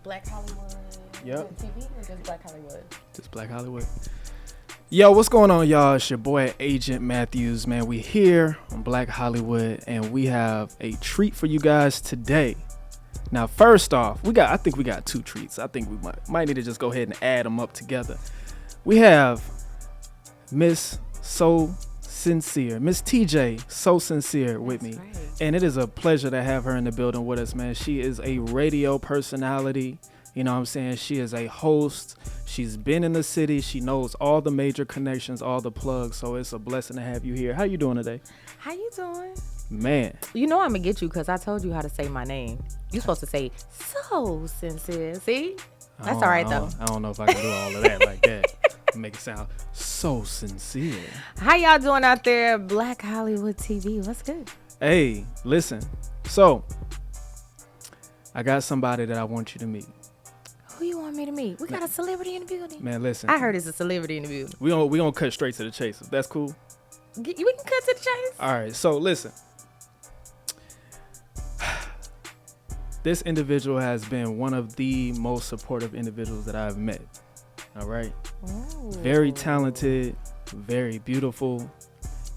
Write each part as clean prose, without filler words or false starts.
Black Hollywood. Yep. TV or just Black Hollywood? Just Black Hollywood. Yo, what's going on, y'all? It's your boy Agent Matthews, man. We here on Black Hollywood, and we have a treat for you guys today. Now, first off, I think we got two treats. I think we might need to just go ahead and add them up together. We have Miss So Sincere, Miss TJ So Sincere with me. Right. And it is a pleasure to have her in the building with us, man. She is a radio personality. You know what I'm saying? She is a host. She's been in the city. She knows all the major connections, all the plugs. So it's a blessing to have you here. How you doing today? How you doing? Man. You know I'm gonna get you because I told you how to say my name. You're supposed to say So Sincere. See? That's all right though. I don't know if I can do all of that like that. Make it sound so sincere. How y'all doing out there? Black Hollywood TV. What's good? Hey, listen. So I got somebody that I want you to meet. Who you want me to meet? We got a celebrity in the building. Man, listen. I heard it's a celebrity in the building. We gonna cut straight to the chase. If that's cool. We can cut to the chase. All right. So listen. This individual has been one of the most supportive individuals that I've met. All right. Ooh. Very talented, very beautiful.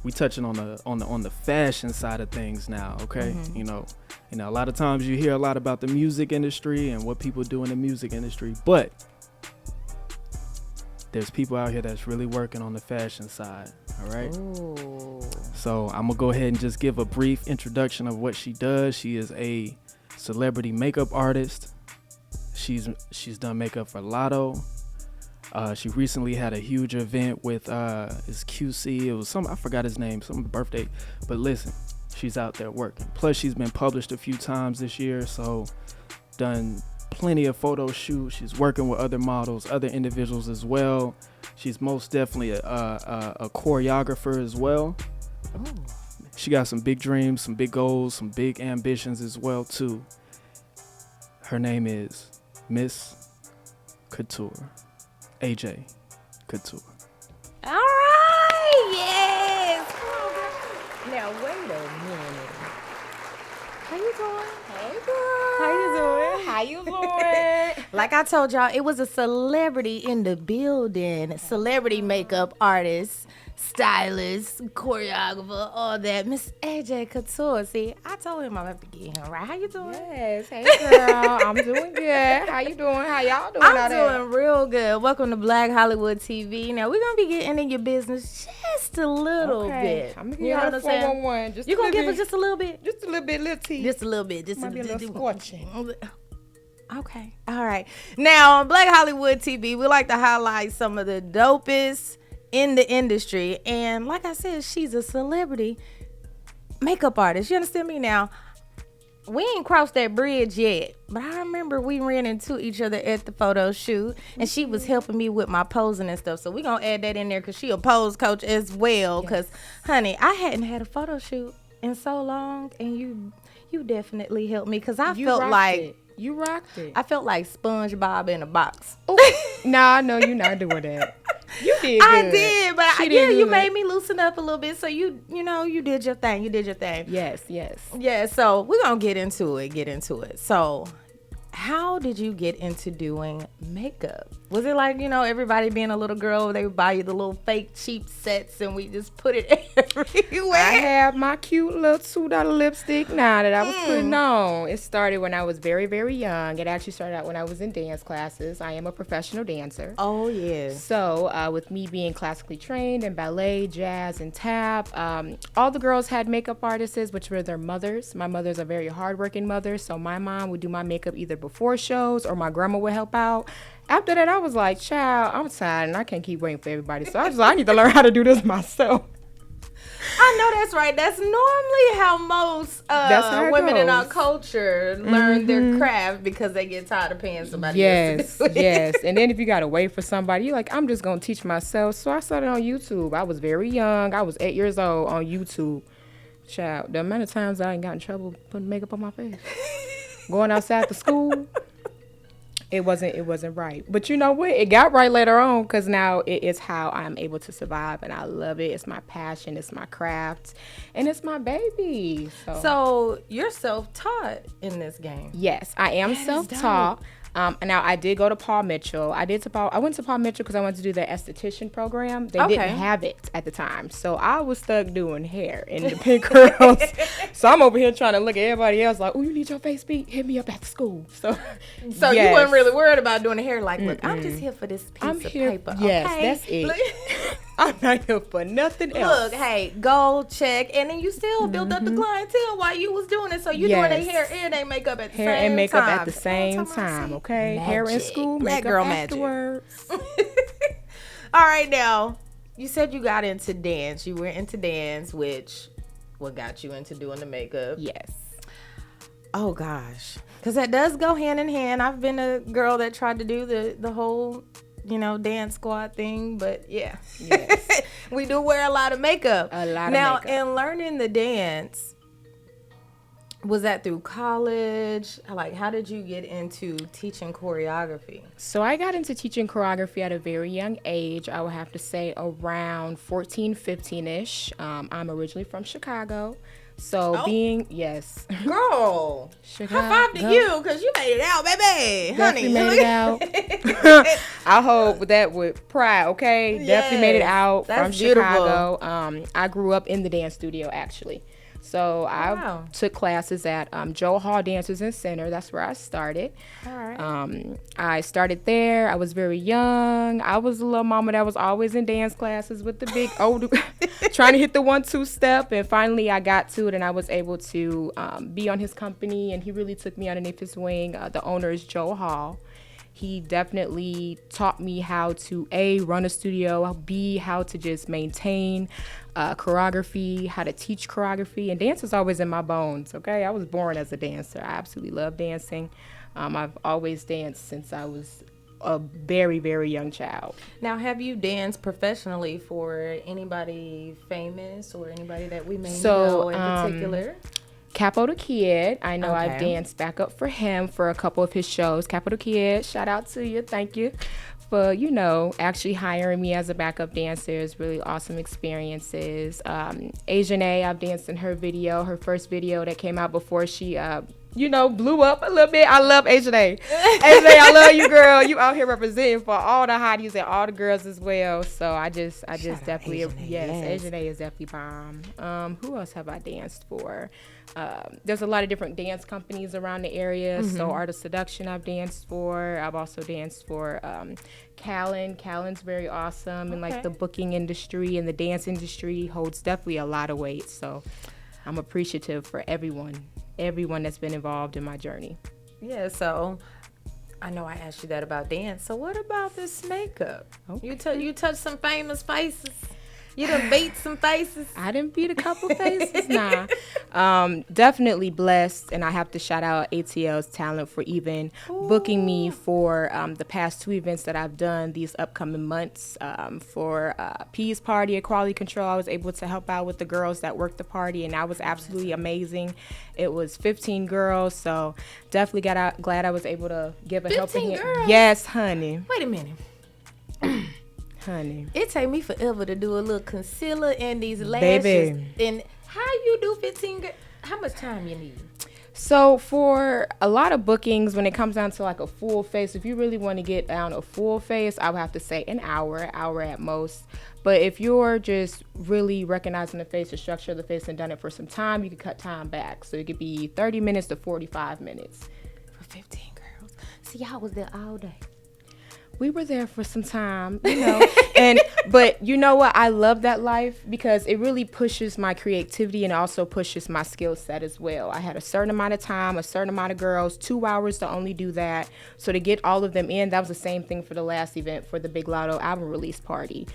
We touching on the fashion side of things now, okay? Mm-hmm. You know, a lot of times you hear a lot about the music industry and what people do in the music industry, but there's people out here that's really working on the fashion side, all right? Ooh. So I'm gonna go ahead and just give a brief introduction of what she does. She is a celebrity makeup artist. She's done makeup for Lotto. She recently had a huge event with his QC. It was I forgot his name, some birthday. But listen, she's out there working. Plus, she's been published a few times this year, so done plenty of photo shoots. She's working with other models, other individuals as well. She's most definitely a choreographer as well. Ooh. She got some big dreams, some big goals, some big ambitions as well too. Her name is Miss Kouture. Aejae Kouture. All right, yes. Come on, girl. Now wait a minute. How you doing? Hey, girl. How you doing? How you doing? Like I told y'all, it was a celebrity in the building. Celebrity makeup artist, stylist, choreographer, all that. Miss Aejae Kouture. See, I told him I have to get him right. How you doing? Yes. Hey, girl. I'm doing good. How you doing? How y'all doing? I'm doing real good. Welcome to Black Hollywood TV. Now, we're going to be getting in your business just a little bit. I'm going to give you the 411. Just you going to give us just a little bit? Just a little bit, little tea. Just a little bit. Just Might be a little scorching. Okay. All right. Now, on Black Hollywood TV, we like to highlight some of the dopest in the industry. And like I said, she's a celebrity makeup artist. You understand me now? We ain't crossed that bridge yet, but I remember we ran into each other at the photo shoot, and she was helping me with my posing and stuff. So we're going to add that in there because she a pose coach as well. Because, honey, I hadn't had a photo shoot in so long, and you definitely helped me because I felt like... You rocked it. I felt like SpongeBob in a box. Nah, no, you're not doing that. You did good. I did, but you good. made me loosen up a little bit. So you did your thing. You did your thing. Yes. Yeah, so we're going to get into it. So how did you get into doing makeup? Was it like, everybody being a little girl, they would buy you the little fake cheap sets and we just put it everywhere? I have my cute little $2 lipstick now that I was putting on. It started when I was very, very young. It actually started out when I was in dance classes. I am a professional dancer. Oh, yeah. So with me being classically trained in ballet, jazz, and tap, all the girls had makeup artists, which were their mothers. My mother's a very hardworking mother, so my mom would do my makeup either before shows or my grandma would help out. After that, I was like, child, I'm tired and I can't keep waiting for everybody. So I was like, I need to learn how to do this myself. I know that's right. That's normally how most women in our culture learn their craft because they get tired of paying somebody else to do it. Yes. And then if you got to wait for somebody, you're like, I'm just going to teach myself. So I started on YouTube. I was very young. I was 8 years old on YouTube. Child, the amount of times I ain't got in trouble putting makeup on my face. Going outside to school. It wasn't right. But you know what? It got right later on because now it is how I'm able to survive, and I love it. It's my passion. It's my craft. And it's my baby. So you're self-taught in this game. Yes, I am self-taught. Now I did go to Paul Mitchell. I went to Paul Mitchell because I wanted to do the esthetician program. They Okay. didn't have it at the time, so I was stuck doing hair in the pink curls. So I'm over here trying to look at everybody else like, "Oh, you need your face beat? Hit me up at the school." So You yes. weren't really worried about doing the hair. Like, look, I'm just here for this piece I'm of here. paper. Yes, okay? that's it. I'm not here for nothing else. Look, hey, go check, and then you still build up the clientele while you was doing it. So you doing their Yes. hair and their makeup at the Hair same and makeup time. at the same time, okay? Hair in Magic. school, Black makeup girl magic. afterwards. All right, now you said you got into dance. You were into dance, which what got you into doing the makeup? Yes. Oh gosh, because that does go hand in hand. I've been a girl that tried to do the whole, dance squad thing, but yeah, Yes. we do wear a lot of makeup. A lot of now, makeup. in learning the dance, was that through college? Like, how did you get into teaching choreography? So I got into teaching choreography at a very young age. I would have to say around 14, 15-ish. I'm originally from Chicago. So yes. Girl, Chicago. high five to you, because you made it out, baby. Definitely Honey. made it out. I hope that with pride, okay? Definitely made it Yes, out that's from beautiful. Chicago. I grew up in the dance studio, actually. So I wow. took classes at Joe Hall Dancers and Center. That's where I started. All right. I started there. I was very young. I was a little mama that was always in dance classes with the big older, trying to hit the 1-2 step. And finally I got to it and I was able to be on his company. And he really took me underneath his wing. The owner is Joe Hall. He definitely taught me how to A, run a studio, B, how to just maintain choreography, how to teach choreography. And dance is always in my bones, okay? I was born as a dancer. I absolutely love dancing. I've always danced since I was a very, very young child. Now, have you danced professionally for anybody famous or anybody that we may know in particular? Capo the Kid, I know I've Okay. danced back up for him for a couple of his shows. Capo the Kid, shout out to you. Thank you for, actually hiring me as a backup dancer. It's really awesome experiences. Aejae, I've danced in her video, her first video that came out before she, blew up a little bit. I love Aejae. Aejae, I love you, girl. You out here representing for all the hotties and all the girls as well. So I just out definitely, Aejae, yes, yes. Aejae is definitely bomb. Who else have I danced for? There's a lot of different dance companies around the area. So Art of Seduction I've danced for. I've also danced for Callan. Callan's very awesome. And like the booking industry and the dance industry holds definitely a lot of weight. So I'm appreciative for everyone that's been involved in my journey. Yeah, so I know I asked you that about dance. So what about this makeup? Okay. You touched some famous faces. You done beat some faces. I didn't beat a couple faces, nah. Definitely blessed, and I have to shout out ATL's talent for even booking me for the past 2 events that I've done these upcoming months. For Peace Party at Quality Control, I was able to help out with the girls that worked the party, and that was absolutely amazing. It was 15 girls, so definitely glad I was able to give a helping 15 hand. girls? Yes, honey. Wait a minute. Honey. It take me forever to do a little concealer and these lashes. Baby. And how you do 15? How much time you need? So for a lot of bookings, when it comes down to like a full face, if you really want to get down a full face, I would have to say an hour at most. But if you're just really recognizing the face, the structure of the face, and done it for some time, you can cut time back. So it could be 30 minutes to 45 minutes. For 15 girls. See, I was there all day. We were there for some time, but you know what? I love that life because it really pushes my creativity and also pushes my skill set as well. I had a certain amount of time, a certain amount of girls, 2 hours to only do that. So to get all of them in, that was the same thing for the last event for the Big Lotto album release party.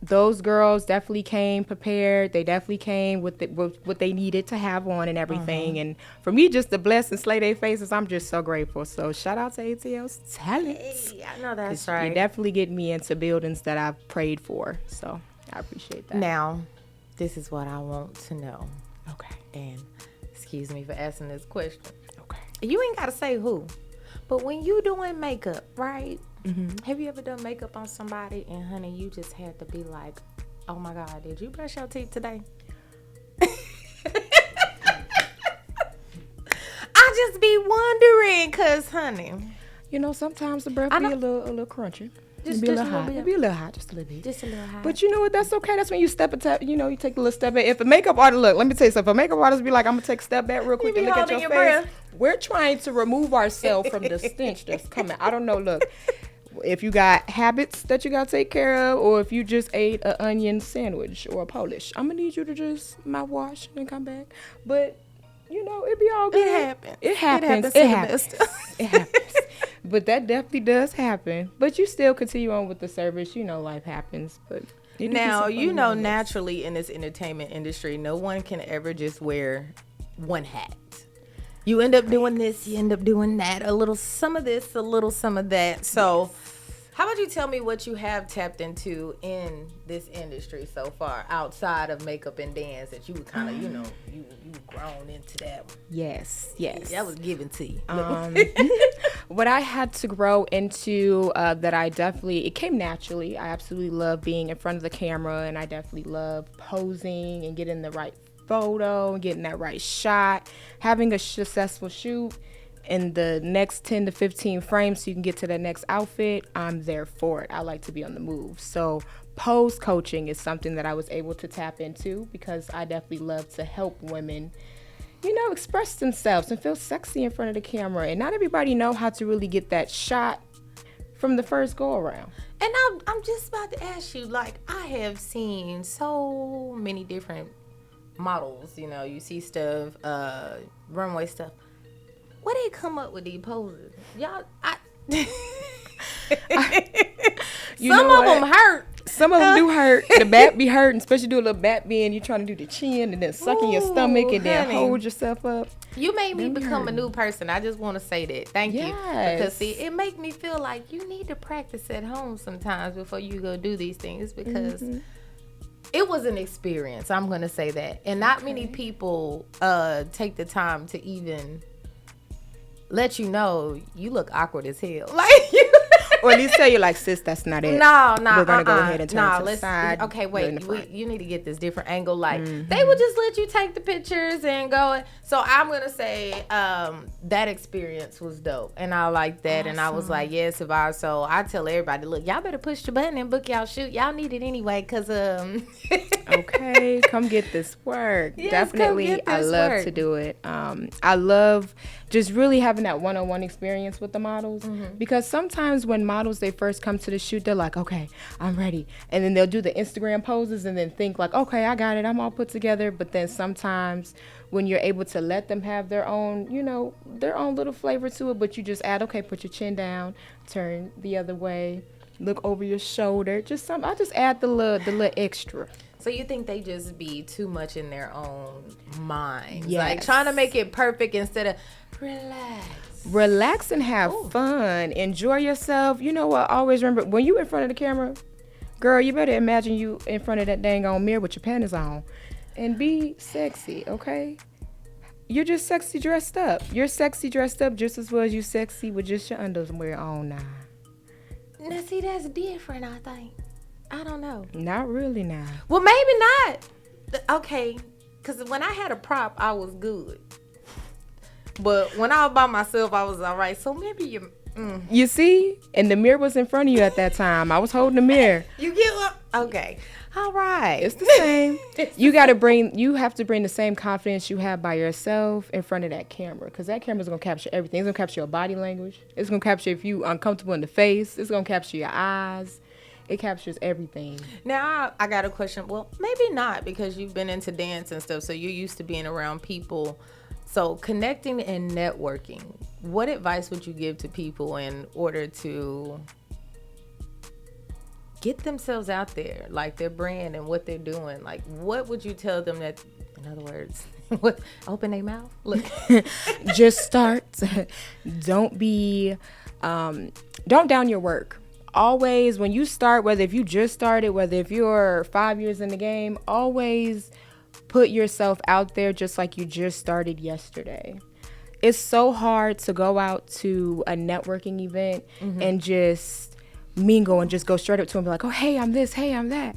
Those girls definitely came prepared. They definitely came with what they needed to have on and everything. And for me, just to bless and slay their faces, I'm just so grateful. So shout out to ATL's talents. Hey, I know that's 'Cause right. You definitely get me into buildings that I've prayed for. So I appreciate that. Now, this is what I want to know. Okay. And excuse me for asking this question. Okay. You ain't got to say who. But when you doing makeup, right? Mm-hmm. Have you ever done makeup on somebody and honey, you just had to be like, oh my God, did you brush your teeth today? I just be wondering, cause honey, You know, sometimes the breath be a little crunchy. Just It'd be a a little little hot. bit. It'd be a little hot, just a little bit. just a little high. But you know what? That's okay. That's when you step you take a little step back. If a makeup artist, look, let me tell you something. If a makeup artist be like, I'm gonna take a step back real quick be and look at holding your your face. breath. We're trying to remove ourselves from the stench that's coming. I don't know. Look, if you got habits that you gotta take care of, or if you just ate an onion sandwich or a Polish, I'm gonna need you to just mouthwash and come back. But you know, it'd be all good. It happens. It happens. It It happens. happens. It happens. But that definitely does happen. But you still continue on with the service. You know, life happens. But Now, you know, naturally in this entertainment industry, no one can ever just wear one hat. You end up doing this, you end up doing that, a little some of this, a little some of that. So how about you tell me what you have tapped into in this industry so far, outside of makeup and dance, that you would kind of, you know, you grown into that one. Yes. That was given to you. What I had to grow into that it came naturally. I absolutely love being in front of the camera, and I definitely love posing and getting the right photo and getting that right shot, having a successful shoot in the next 10 to 15 frames so you can get to the next outfit. I'm there for it. I like to be on the move. So pose coaching is something that I was able to tap into because I definitely love to help women, you know, express themselves and feel sexy in front of the camera. And not everybody know how to really get that shot from the first go around. And I'm just about to ask you, like, I have seen so many different models, you know, you see stuff, runway stuff. Where they come up with these poses? Y'all, some of them hurt. Some of them do hurt. The back be hurting, especially do a little back bend. You trying to do the chin and then sucking your stomach and then hold yourself up. You made me become a new person. I just want to say that. Thank you. Because see, it make me feel like you need to practice at home sometimes before you go do these things because it was an experience. I'm going to say that. And not many people take the time to even let you know you look awkward as hell. Like or at least tell you like, sis, that's not it. No, we're gonna go ahead and turn to the side. Okay, wait, you need to get this different angle. Like they would just let you take the pictures and go. So I'm gonna say that experience was dope, and I like that. Awesome. And I was like, yes, if I so I tell everybody, look, y'all better push the button and book y'all shoot. Y'all need it anyway, cause okay, come get this work. Yes, definitely, I love to do it. I love just really having that one-on-one experience with the models because sometimes when models they first come to the shoot, they're like, okay, I'm ready, and then they'll do the Instagram poses and then think like, okay, I got it, I'm all put together. But then sometimes when you're able to let them have their own, you know, their own little flavor to it, but you just add, okay, put your chin down, turn the other way, look over your shoulder, I just add the little extra. So you think they just be too much in their own minds, yes. like trying to make it perfect instead of relax and have fun, enjoy yourself. You know what? Always remember when you in front of the camera, girl, you better imagine you in front of that dang on mirror with your panties on, and be sexy. Okay, you're just sexy dressed up. You're sexy dressed up just as well as you sexy with just your underwear on now. Now see, that's different. I think. I don't know. Not really now. Well, maybe not. Okay, because when I had a prop, I was good. But when I was by myself, I was all right. So maybe you... You see? And the mirror was in front of you at that time. I was holding the mirror. You get what? Okay. All right. It's the same. You have to bring the same confidence you have by yourself in front of that camera. Because that camera's going to capture everything. It's going to capture your body language. It's going to capture if you uncomfortable in the face. It's going to capture your eyes. It captures everything. Now, I got a question. Well, maybe not because you've been into dance and stuff. So you're used to being around people. So connecting and networking, what advice would you give to people in order to get themselves out there, like their brand and what they're doing? Like, what would you tell them that, in other words, open their mouth? Look. Just start. Don't down your work. Always, when you start, whether if you just started, whether if you're 5 years in the game, always put yourself out there just like you just started yesterday. It's so hard to go out to a networking event and just mingle and just go straight up to them and be like, oh, hey, I'm this, hey, I'm that.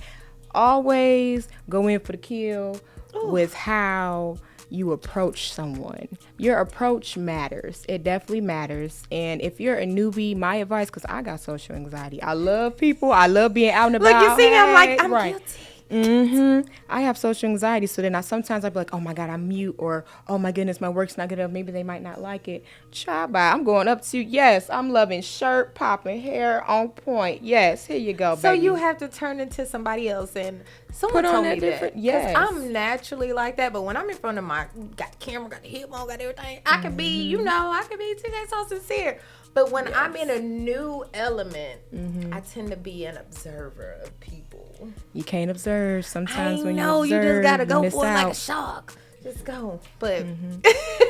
Always go in for the kill with how you approach someone. Your approach matters. It definitely matters. And if you're a newbie, my advice, because I got social anxiety. I love people. I love being out and about. Look, you see, I'm like, I'm guilty. I have social anxiety, so then sometimes I'd be like, oh my God, I'm mute, or oh my goodness, my work's not good enough. Maybe they might not like it. Child, bye. I'm going up to, yes, I'm loving shirt, popping, hair on point. Yes, here you go, So baby. you have to turn into somebody else, and someone Put on told that me different- that. yes. I'm naturally like that, but when I'm in front of got the camera, got the headphone, got everything, I can be, I can be today so sincere. But when I'm in a new element, I tend to be an observer of people. You can't observe sometimes when you know observe. you just gotta go miss for it out. like a shark. Just go, but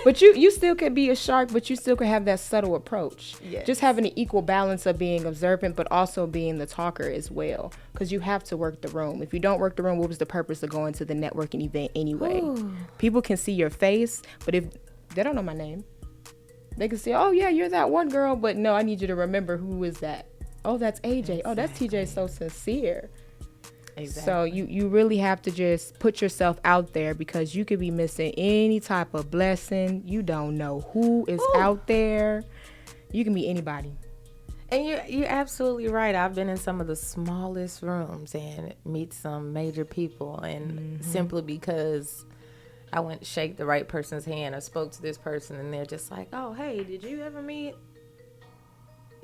But you still could be a shark, but you still could have that subtle approach. Yes. Just having an equal balance of being observant, but also being the talker as well. Because you have to work the room. If you don't work the room, what was the purpose of going to the networking event anyway? People can see your face, but if they don't know my name, they can say, oh yeah, you're that one girl, but no, I need you to remember who is that. Oh, that's Aejae. Oh, that's TJ So Sincere. exactly. So you really have to just put yourself out there, because you could be missing any type of blessing. You don't know who is out there. You can be anybody. And you're absolutely right. I've been in some of the smallest rooms and meet some major people, and simply because I went to shake the right person's hand or spoke to this person, and they're just like, oh, hey, did you ever meet?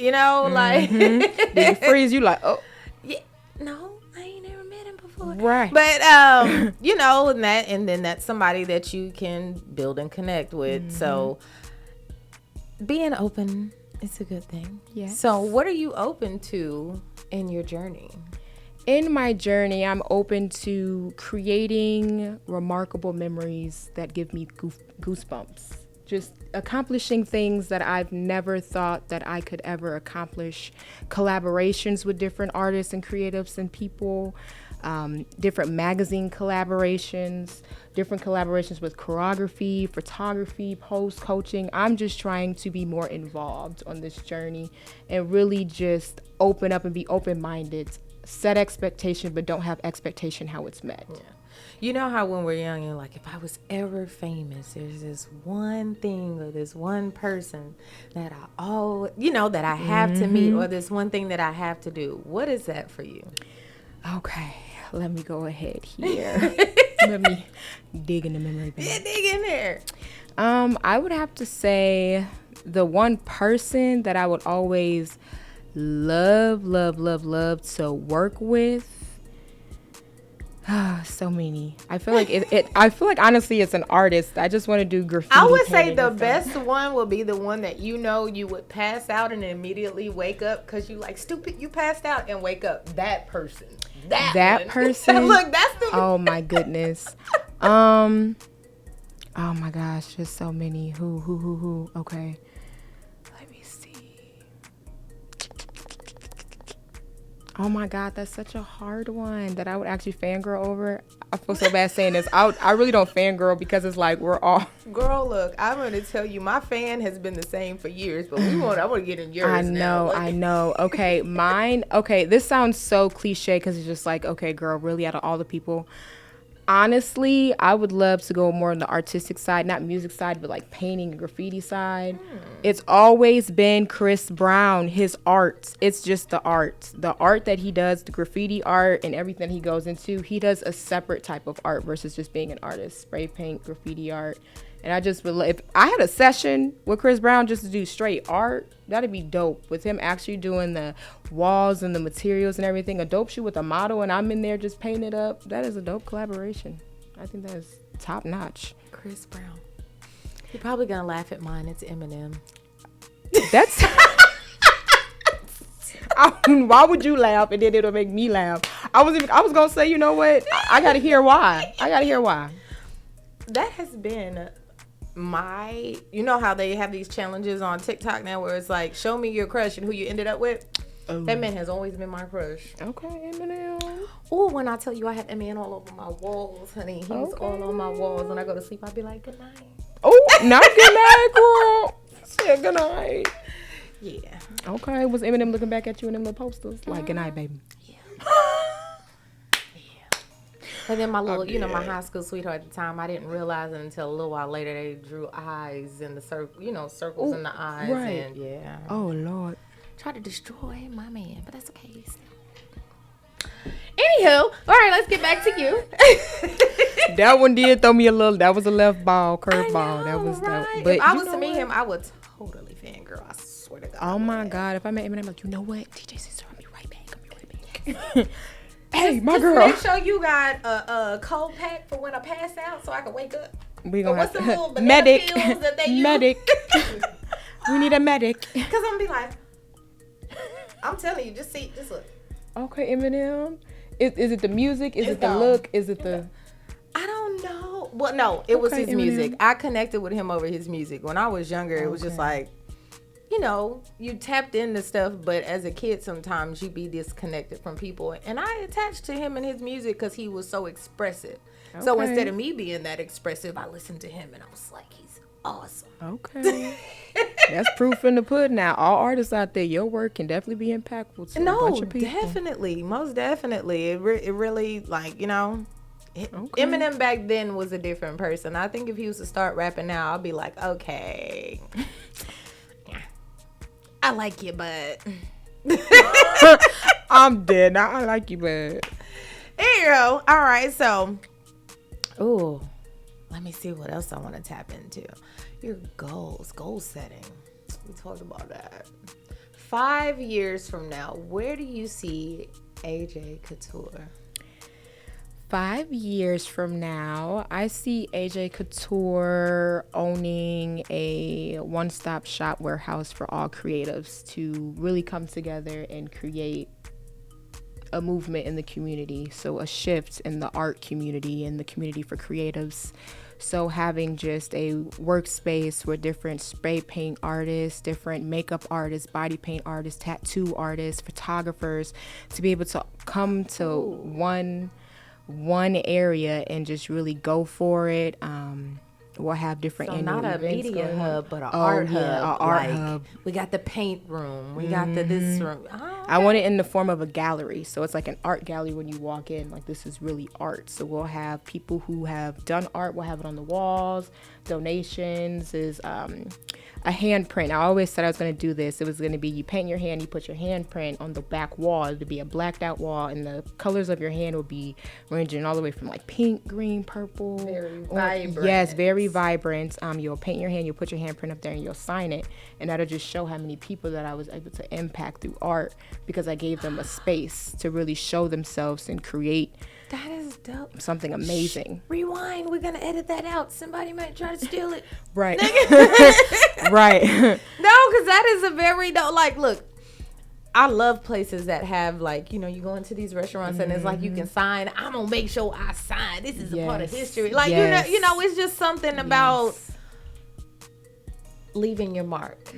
Like They freeze you like, oh, yeah, no, I ain't never met him before. right. But and then that's somebody that you can build and connect with. So being open is a good thing. Yeah. So what are you open to in your journey? In my journey, I'm open to creating remarkable memories that give me goosebumps. Just accomplishing things that I've never thought that I could ever accomplish. Collaborations with different artists and creatives and people. Different magazine collaborations. Different collaborations with choreography, photography, pose coaching. I'm just trying to be more involved on this journey and really just open up and be open-minded. Set expectation, but don't have expectation how it's met. Yeah. You know how when we're young, you're like, if I was ever famous, there's this one thing or this one person that that I have to meet, or this one thing that I have to do. What is that for you? Okay, let me go ahead here. Let me dig in the memory bank. Yeah, dig in there. I would have to say the one person that I would always love to work with. So many. I feel like I feel like honestly it's an artist. I just want to do graffiti. I would say painting the and best stuff. one would be the one that you would pass out and immediately wake up because you like, stupid, you passed out and wake up. That person. That one. Person. Look, that's the Oh my goodness. Oh my gosh, just so many. Who? Okay. Let me see. Oh my God, that's such a hard one that I would actually fangirl over. I feel so bad saying this. I really don't fangirl because it's like we're all. Girl, look, I'm going to tell you, my fan has been the same for years, but I want to get in yours. I know, now. I know. Okay, mine. Okay, this sounds so cliche because it's just like, okay, girl, really, out of all the people. Honestly, I would love to go more on the artistic side, not music side, but like painting and graffiti side. It's always been Chris Brown, his art. It's just the art. The art that he does, the graffiti art and everything he goes into, he does a separate type of art versus just being an artist. Spray paint, graffiti art. And I just would if I had a session with Chris Brown just to do straight art, that'd be dope. With him actually doing the walls and the materials and everything, a dope shoot with a model, and I'm in there just painting it up. That is a dope collaboration. I think that is top notch. Chris Brown. You're probably going to laugh at mine. It's Eminem. That's why would you laugh and then it'll make me laugh? I was gonna say, you know what? I gotta hear why. That has been you know how they have these challenges on TikTok now where it's like, show me your crush and who you ended up with? Oh. That man has always been my crush. Okay, Eminem. Oh, when I tell you I have Eminem all over my walls, honey. He was all on my walls. When I go to sleep, I'll be like, good night. Oh, not good night, girl. Say good night. Yeah. Okay, was Eminem looking back at you in them little posters? Like, good night, baby. Yeah. And then my little, you know, my high school sweetheart at the time, I didn't realize it until a little while later they drew eyes in the circle, you know, circles in the eyes. right. And yeah. Oh Lord. Tried to destroy my man, but that's okay. Anywho, all right, let's get back to you. That one did throw me a little. That was a left ball, curve I ball. That know, was right? that. But if I you was know to meet what? him, I would totally fangirl. I swear to God. Oh my God! If I met Eminem, I'm like, you know what? DJ sister, I'll be right back. I'll be right back. Hey, my just girl. Make sure you got a cold pack for when I pass out, so I can wake up. We Or gonna what's have the little to banana medic. pills that they use? Medic. We need a medic. Cause I'm gonna be like, I'm telling you, just look. Okay, Eminem. Is it the music? Is It's it the gone. look? Is it the? I don't know. Well, no, it was Okay, his Eminem. music. I connected with him over his music. When I was younger, it was just like, you know, you tapped into stuff, but as a kid, sometimes you be disconnected from people. And I attached to him and his music because he was so expressive. So Okay. instead of me being that expressive, I listened to him and I was like, he's awesome. Okay. That's proof in the pudding. Now, all artists out there, your work can definitely be impactful to a No, bunch of people. definitely, most definitely. It really, like, you know, Okay. Eminem back then was a different person. I think if he was to start rapping now, I'll be like, okay, I like you, but I'm dead. Now I like you, but there you go. All right, so, ooh, let me see what else I want to tap into. Your goal setting. We talked about that. 5 years from now, where do you see Aejae Kouture? 5 years from now, I see Aejae Kouture owning a one-stop shop warehouse for all creatives to really come together and create a movement in the community. So a shift in the art community and the community for creatives. So having just a workspace where different spray paint artists, different makeup artists, body paint artists, tattoo artists, photographers, to be able to come to one area and just really go for it. We'll have different So annual not a events media going on. hub, but an Oh, art yeah, hub. a art like, hub. We got the paint room. We got the this room. Oh, I want it in the form of a gallery. So it's like an art gallery when you walk in. Like, this is really art. So we'll have people who have done art. We'll have it on the walls. Donations is a handprint. I always said I was going to do this. It was going to be you paint your hand, you put your handprint on the back wall. It would be a blacked out wall, and the colors of your hand would be ranging all the way from like pink, green, purple. Very orange. vibrant. Yes, very vibrant. You'll paint your hand, you'll put your handprint up there, and you'll sign it. And that'll just show how many people that I was able to impact through art because I gave them a space to really show themselves and create that is dope. something amazing. Rewind. We're gonna edit that out. Somebody might try to steal it. Right. Right. No, because that is a very dope. Like, look, I love places that have, like, you know, you go into these restaurants and it's like you can sign. I'm gonna make sure I sign. This is a part of Yes. history. Like, Yes. you know, it's just something about Yes. leaving your mark.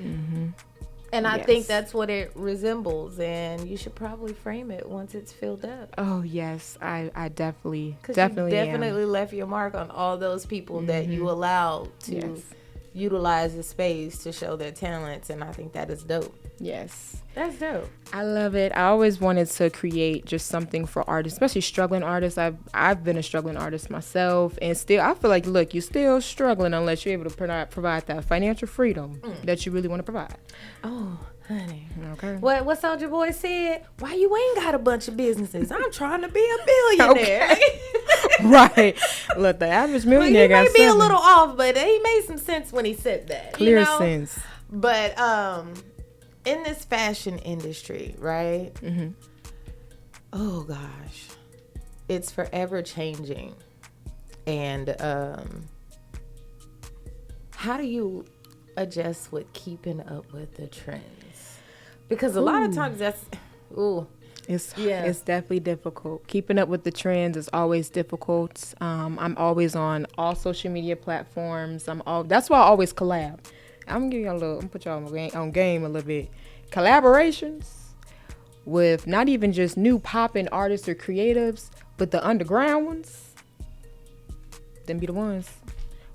And I Yes. think that's what it resembles. And you should probably frame it once it's filled up. Oh yes, I definitely Because definitely you am. definitely left your mark on all those people that you allowed to Yes. utilize the space to show their talents. And I think that is dope. Yes. That's dope. I love it. I always wanted to create just something for artists, especially struggling artists. I've been a struggling artist myself, and still I feel like, look, you're still struggling unless you're able to provide that financial freedom that you really want to provide. Oh, honey. Okay. What Soulja Boy said? Why you ain't got a bunch of businesses? I'm trying to be a billionaire. Right. Look, the average Well, he millionaire got may be a seven. little off, but he made some sense when he said that. Clear you know? sense. But in this fashion industry, right? Mm-hmm. Oh gosh, it's forever changing. And how do you adjust with keeping up with the trends? Because a lot of times that's It's definitely difficult. Keeping up with the trends is always difficult. I'm always on all social media platforms. That's why I always collab. I'm gonna put y'all on game a little bit. Collaborations with not even just new popping artists or creatives, but the underground ones. Them be the ones.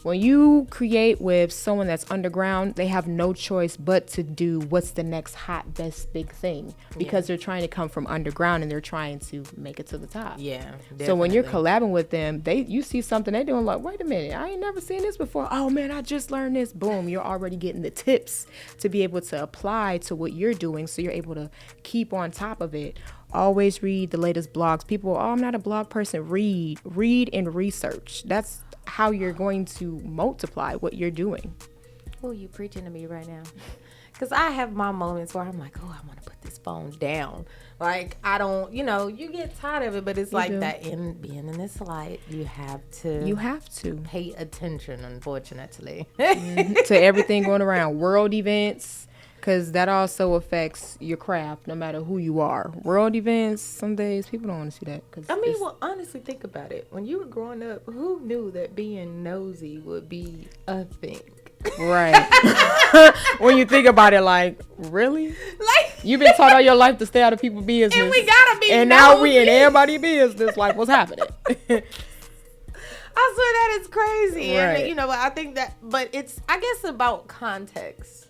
When you create with someone that's underground, they have no choice but to do what's the next hot, best big thing, because they're trying to come from underground and they're trying to make it to the top. Yeah. Definitely. So when you're collabing with them, you see something they're doing, like, wait a minute, I ain't never seen this before. Oh man, I just learned this. Boom, you're already getting the tips to be able to apply to what you're doing, so you're able to keep on top of it. Always read the latest blogs. People, I'm not a blog person. Read and research. That's how you're going to multiply what you're doing. Oh, you preaching to me right now. Because I have my moments where I'm like, oh, I want to put this phone down. Like, I don't, you get tired of it, but it's that in being in this light, you have to pay attention, unfortunately. To everything going around. World events, because that also affects your craft, no matter who you are. World events, some days people don't want to see that. Well, honestly, think about it. When you were growing up, who knew that being nosy would be a thing? Right. When you think about it, like, really? Like, you've been taught all your life to stay out of people's business. And we gotta be And nosy. now we in everybody's business. Like, what's happening? I swear that is crazy. Right. And, I think that, but it's, I guess, about context.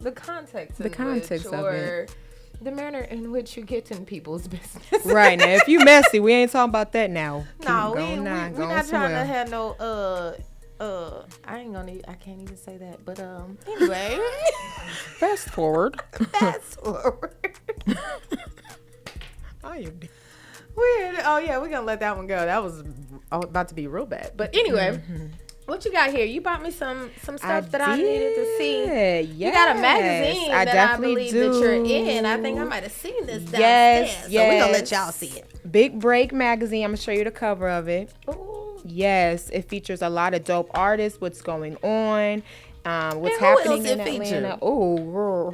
The context of it. The manner in which you get in people's business. Right. Now, if you messy, we ain't talking about that now. No, we're not trying to have no, I can't even say that, but, anyway. Fast forward. I am weird. Oh, yeah, we're going to let that one go. That was about to be real bad. But anyway. What you got here? You bought me some stuff that I needed to see. Yes. You got a magazine that I believe that you're in. I think I might have seen this downstairs. So we're going to let y'all see it. Big Break magazine. I'm going to show you the cover of it. Ooh. Yes. It features a lot of dope artists, what's going on, what's happening in Atlanta. Oh,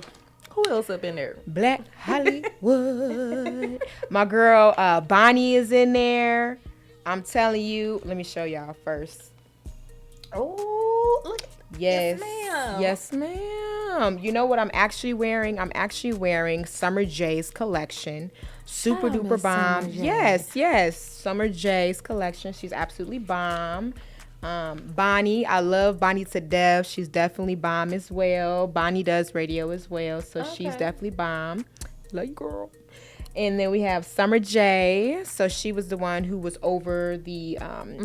who else up in there? Black Hollywood. My girl Bonnie is in there. I'm telling you. Let me show y'all first. Oh, look. Yes. Yes, ma'am. Yes, ma'am. You know what I'm actually wearing? I'm actually wearing Summer J's collection. Super duper bomb. Yes. Summer J's collection. She's absolutely bomb. Bonnie, I love Bonnie to death. She's definitely bomb as well. Bonnie does radio as well, so she's definitely bomb. Love you, girl. And then we have Summer J. So she was the one who was over the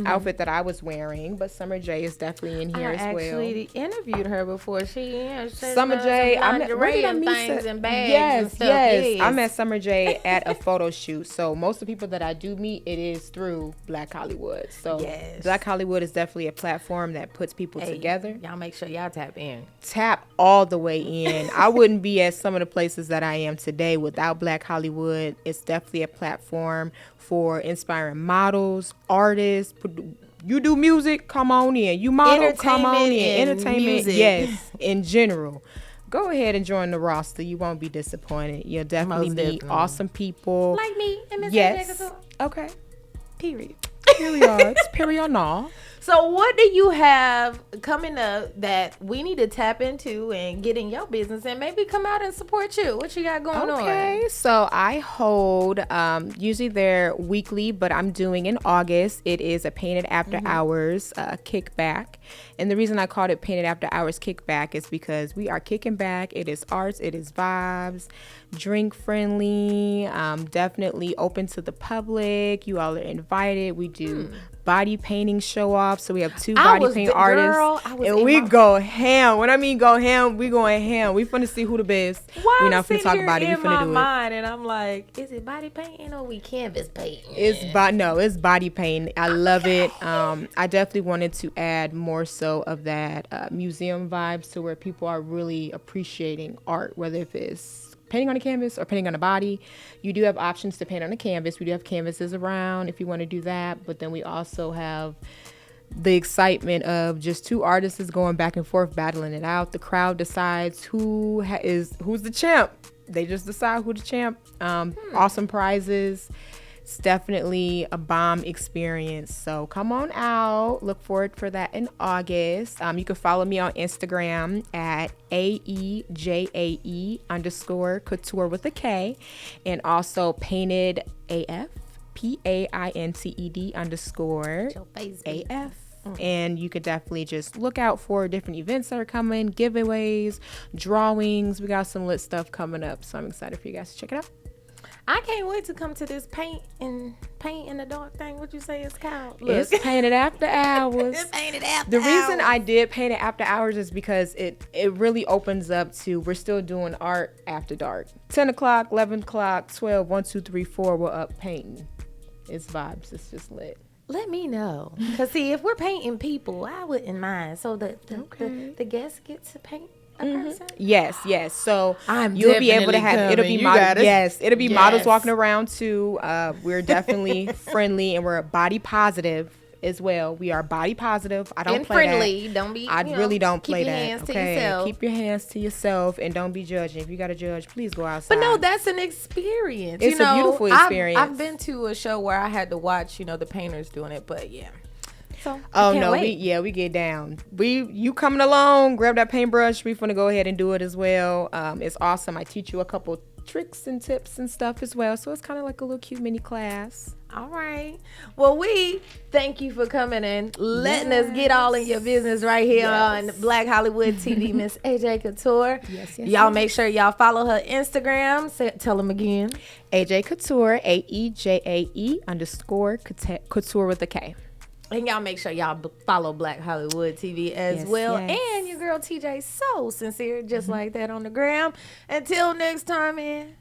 outfit that I was wearing. But Summer J is definitely in here as well. I actually interviewed her before. Summer J. I met things and bags and stuff. Yes. I met Summer J at a photo shoot. So most of the people that I do meet, it is through Black Hollywood. So Black Hollywood is definitely a platform that puts people together. Y'all make sure y'all tap in. Tap all the way in. I wouldn't be at some of the places that I am today without Black Hollywood. It's definitely a platform for inspiring models, artists. You do music, come on in. You model, come on in. Entertainment, music. Yes, in general. Go ahead and join the roster. You won't be disappointed. You'll definitely meet awesome people. Like me and Miss Yes. Okay. Period. Period. No. So what do you have coming up that we need to tap into and get in your business and maybe come out and support you? What you got going on? Okay, so I hold, usually they're weekly, but I'm doing in August. It is a Painted After Hours kickback. And the reason I called it Painted After Hours kickback is because we are kicking back. It is arts, it is vibes, drink friendly, definitely open to the public. You all are invited. We do body painting show off. So we have two body paint artists. And we go ham. When I mean go ham, we going ham. We finna see who the best. We're not finna talk about it. We finna do it. And I'm like, is it body painting or we canvas painting? It's body painting. I love it. I definitely wanted to add more so of that museum vibes to where people are really appreciating art, whether if it's painting on a canvas or painting on a body. You do have options to paint on a canvas. We do have canvases around if you want to do that. But then we also have the excitement of just two artists going back and forth, battling it out. The crowd decides who's the champ. They just decide who the champ. Awesome prizes. It's definitely a bomb experience. So come on out. Look forward for that in August. You can follow me on Instagram at Aejae _Kouture with a K, and also Painted AF, PAINTED _ AF. And you could definitely just look out for different events that are coming, giveaways, drawings. We got some lit stuff coming up. So I'm excited for you guys to check it out. I can't wait to come to this paint in the dark thing. What you say it's called? Look. It's painted after hours. It's painted after The hours. reason I did paint it after hours is because it really opens up to, we're still doing art after dark. 10 o'clock, 11 o'clock, 12, 1, 2, 3, 4, we're up painting. It's vibes. It's just lit. Let me know. Because, see, if we're painting people, I wouldn't mind. So the guests get to paint a person? Yes. So I'm you'll be able to definitely have, it'll coming. be You models. got it. Yes, it'll be models Yes. walking around too. We're definitely friendly and we're body positive as well. We are body positive. I don't And play friendly. that. Don't be, I really don't keep play your that. hands to Okay, yourself. keep your hands to yourself and don't be judging. If you got to judge, please go outside. But no, that's an experience. It's a beautiful experience. I've been to a show where I had to watch, the painters doing it, but yeah. So Oh I can't no, wait. we get down. You coming along? Grab that paintbrush. We finna go ahead and do it as well. It's awesome. I teach you a couple tricks and tips and stuff as well. So it's kind of like a little cute mini class. All right. Well, we thank you for coming and letting us get all in your business right here on Black Hollywood TV, Miss Aejae Kouture. Yes, Y'all make sure y'all follow her Instagram. Tell them again. Aejae Kouture, AEJAE_ Couture with a K. And y'all make sure y'all follow Black Hollywood TV as Yes, well. yes. And your girl TJ so sincere, just like that on the gram. Until next time, man.